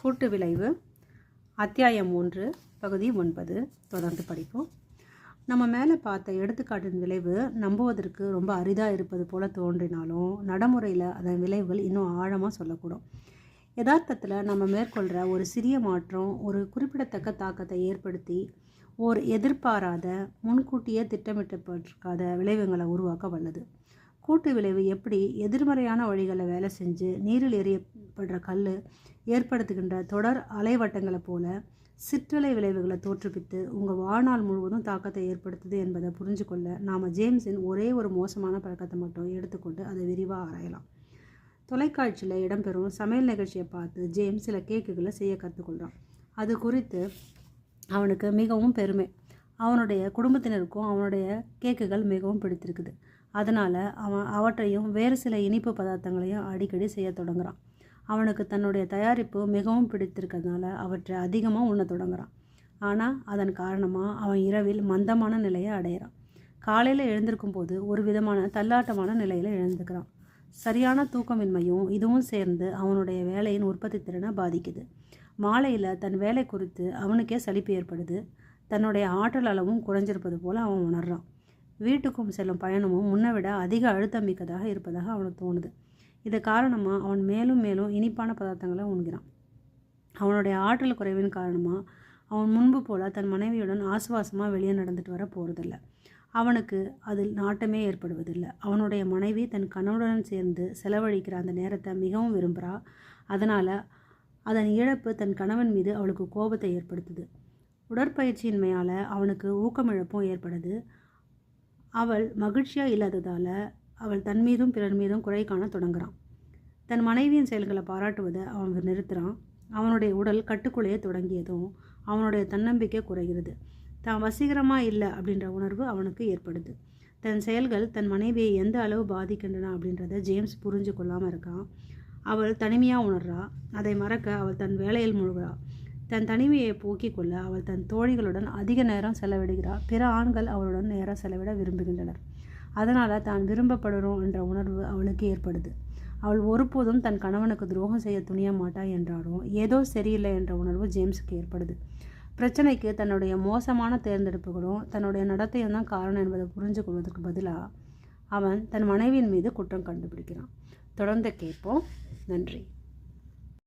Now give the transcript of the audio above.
கூட்டு விளைவு அத்தியாயம் 3 பகுதி 9 தொடர்ந்து படிப்போம். நம்ம மேலே பார்த்த எடுத்துக்காட்டின் விளைவு நம்புவதற்கு ரொம்ப அரிதாக இருப்பது போல தோன்றினாலும் நடைமுறையில் அதன் விளைவுகள் இன்னும் ஆழமாக சொல்லக்கூடும். யதார்த்தத்தில் நம்ம மேற்கொள்கிற ஒரு சிறிய மாற்றம் ஒரு குறிப்பிடத்தக்க தாக்கத்தை ஏற்படுத்தி ஓர் எதிர்பாராத முன்கூட்டியே திட்டமிட்டப்பட்டிருக்காத விளைவுகளை உருவாக்க வல்லது. கூட்டு விளைவு எப்படி எதிர்மறையான வழிகளில் வேலை செஞ்சு நீரில் எறியப்படுற கல் ஏற்படுத்துகின்ற தொடர் அலைவட்டங்களை போல சிற்றலை விளைவுகளை தோற்றுவித்து உங்கள் வாழ்நாள் முழுவதும் தாக்கத்தை ஏற்படுத்துது என்பதை புரிஞ்சு கொள்ள நாம் ஜேம்ஸின் ஒரே ஒரு மோசமான பழக்கத்தை மட்டும் எடுத்துக்கொண்டு அதை விரிவாக ஆராயலாம். தொலைக்காட்சியில் இடம்பெறும் சமையல் நிகழ்ச்சியை பார்த்து ஜேம்ஸ் சில கேக்குகளை செய்ய கற்றுக்கொள்கிறான். அது குறித்து அவனுக்கு மிகவும் பெருமை. அவனுடைய குடும்பத்தினருக்கும் அவனுடைய கேக்குகள் மிகவும் பிடித்திருக்குது. அதனால் அவன் அவற்றையும் வேறு சில இனிப்பு பதார்த்தங்களையும் அடிக்கடி செய்ய தொடங்குறான். அவனுக்கு தன்னுடைய தயாரிப்பு மிகவும் பிடித்திருக்கிறதுனால அவற்றை அதிகமாக உண்ண தொடங்குறான். ஆனால் அதன் காரணமாக அவன் இரவில் மந்தமான நிலையை அடையிறான். காலையில் எழுந்திருக்கும் போது ஒரு விதமான தள்ளாட்டமான நிலையில் எழுந்துக்கிறான். சரியான தூக்கமின்மையும் இதுவும் சேர்ந்து அவனுடைய வேலையின் உற்பத்தி திறனை பாதிக்குது. மாலையில் தன் வேலை குறித்து அவனுக்கே சலிப்பு ஏற்படுது. தன்னுடைய ஆற்றல் அளவும் குறைஞ்சிருப்பது போல் அவன் உணர்றான். வீட்டுக்கும் செல்லும் பயணமும் முன்னை விட அதிக அழுத்தம் மிக்கதாக இருப்பதாக அவனுக்கு தோணுது. இது காரணமாக அவன் மேலும் மேலும் இனிப்பான பதார்த்தங்களை உண்கிறான். அவனுடைய ஆற்றல் குறைவின் காரணமாக அவன் முன்பு போல் தன் மனைவியுடன் ஆசுவாசமாக வெளியே நடந்துட்டு வர போகிறதில்ல. அவனுக்கு அதில் நாட்டமே ஏற்படுவதில்லை. அவனுடைய மனைவி தன் கணவனுடன் சேர்ந்து செலவழிக்கிற அந்த நேரத்தை மிகவும் விரும்புகிறா. அதனால் அதன் இழப்பு தன் கணவன் மீது அவளுக்கு கோபத்தை ஏற்படுத்துது. உடற்பயிற்சியின்மையால் அவனுக்கு ஊக்கமிழப்பும் ஏற்படுது. அவள் மகிழ்ச்சியாக இல்லாததால் அவள் தன் மீதும் பிறர் மீதும் குறை காண தொடங்குறான். தன் மனைவியின் செயல்களை பாராட்டுவதை அவன் நிறுத்துகிறான். அவனுடைய உடல் கட்டுக்குள்ளேயே தொடங்கியதும் அவனுடைய தன்னம்பிக்கை குறைகிறது. தான் வசீகரமாக இல்லை அப்படின்ற உணர்வு அவனுக்கு ஏற்படுது. தன் செயல்கள் தன் மனைவியை எந்த அளவு பாதிக்கின்றன அப்படின்றத ஜேம்ஸ் புரிஞ்சு கொள்ளாமல் இருக்கான். அவள் தனிமையாக உணர்றா. அதை மறக்க அவள் தன் வேலையில் முழுகிறா. தன் தனிமையை போக்கிக் கொள்ள அவள் தன் தோழிகளுடன் அதிக நேரம் செலவிடுகிறாள். பிற ஆண்கள் அவளுடன் நேரம் செலவிட விரும்புகின்றனர். அதனால் தான் விரும்பப்படுறோம் என்ற உணர்வு அவளுக்கு ஏற்படுது. அவள் ஒருபோதும் தன் கணவனுக்கு துரோகம் செய்ய துணிய மாட்டாள் என்றாலும் ஏதோ சரியில்லை என்ற உணர்வு ஜேம்ஸுக்கு ஏற்படுது. பிரச்சனைக்கு தன்னுடைய மோசமான தேர்ந்தெடுப்புகளும் தன்னுடைய நடத்தையும் தான் காரணம் என்பதை புரிஞ்சு கொள்வதற்கு பதிலாக அவன் தன் மனைவியின் மீது குற்றம் கண்டுபிடிக்கிறான். தொடர்ந்து கேட்போம். நன்றி.